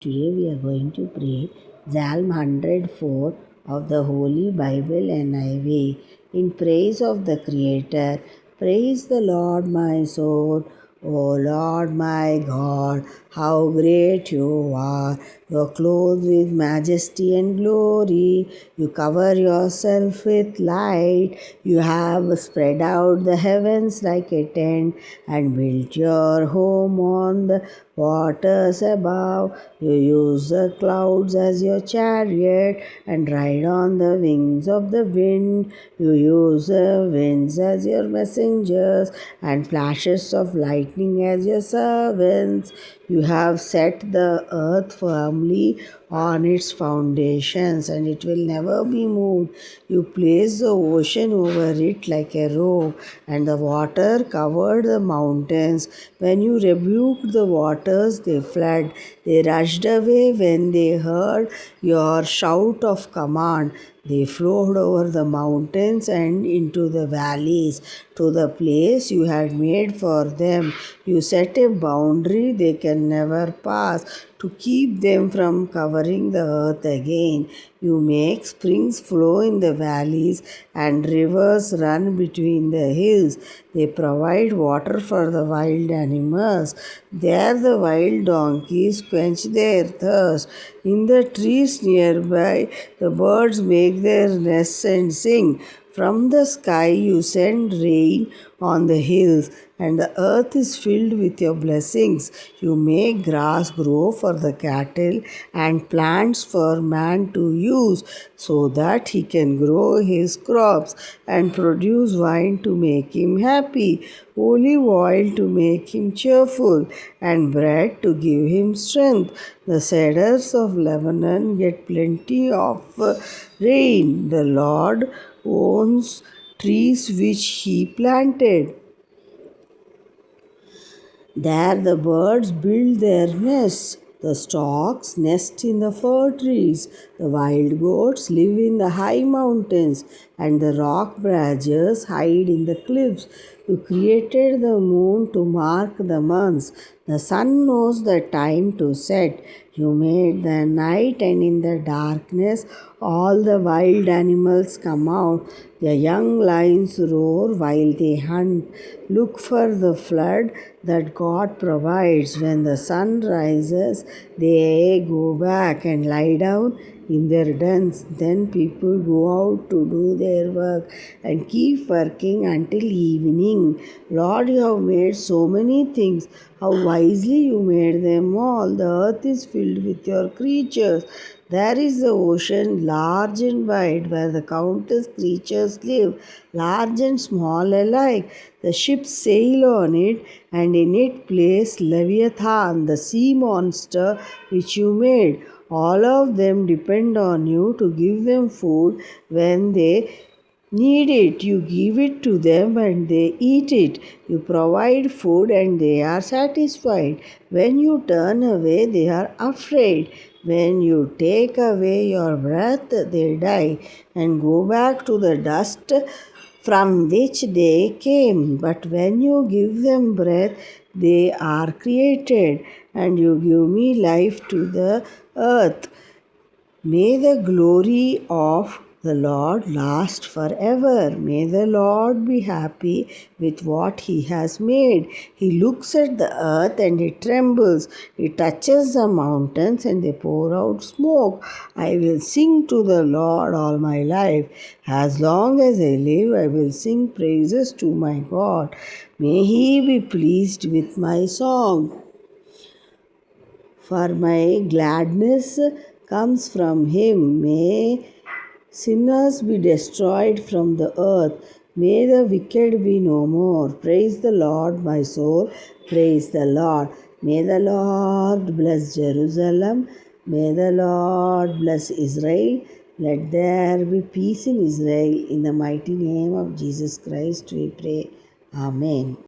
Today we are going to pray Psalm 104 of the Holy Bible NIV in praise of the Creator. Praise the Lord, my soul. O Lord my God, how great you are! You are clothed with majesty and glory. You cover yourself with light. You have spread out the heavens like a tent and built your home on the waters above. You use the clouds as your chariot and ride on the wings of the wind. You use the winds as your messengers and flashes of lightning as your servants. You have set the earth firmly on its foundations, and it will never be moved. You placed the ocean over it like a robe, and the water covered the mountains. When you rebuked the waters, they fled. They rushed away when they heard your shout of command. They flowed over the mountains and into the valleys to the place you had made for them. You set a boundary they can never pass to keep them from covering the earth again. You make springs flow in the valleys and rivers run between the hills. They provide water for the wild animals. There the wild donkeys quench their thirst. In the trees nearby, the birds make their nests and sing. From the sky you send rain on the hills, and the earth is filled with your blessings. You make grass grow for the cattle and plants for man to use, so that he can grow his crops and produce wine to make him happy, olive oil to make him cheerful, and bread to give him strength. The cedars of Lebanon get plenty of rain. The Lord owns trees which he planted. There the birds build their nests. The storks nest in the fir trees. The wild goats live in the high mountains, and the rock badgers hide in the cliffs. You created the moon to mark the months. The sun knows the time to set. You made the night, and in the darkness all the wild animals come out. The young lions roar while they hunt. Look for the flood that God provides. When the sun rises, they go back and lie down in their dens. Then people go out to do their work and keep working until evening. Lord, you have made so many things. How wisely you made them all. The earth is filled with your creatures. There is the ocean, large and wide, where the countless creatures live, large and small alike. The ships sail on it, and in it plays Leviathan, the sea monster which you made. All of them depend on you to give them food when they need it. You give it to them and they eat it. You provide food and they are satisfied. When you turn away, they are afraid. When you take away your breath, they die and go back to the dust from which they came. But when you give them breath, they are created, and you give me life to the earth. May the glory of the Lord last forever. May the Lord be happy with what He has made. He looks at the earth and it trembles. He touches the mountains and they pour out smoke. I will sing to the Lord all my life. As long as I live, I will sing praises to my God. May He be pleased with my song. For my gladness comes from Him. May sinners be destroyed from the earth. May the wicked be no more. Praise the Lord, my soul. Praise the Lord. May the Lord bless Jerusalem. May the Lord bless Israel. Let there be peace in Israel. In the mighty name of Jesus Christ we pray. Amen.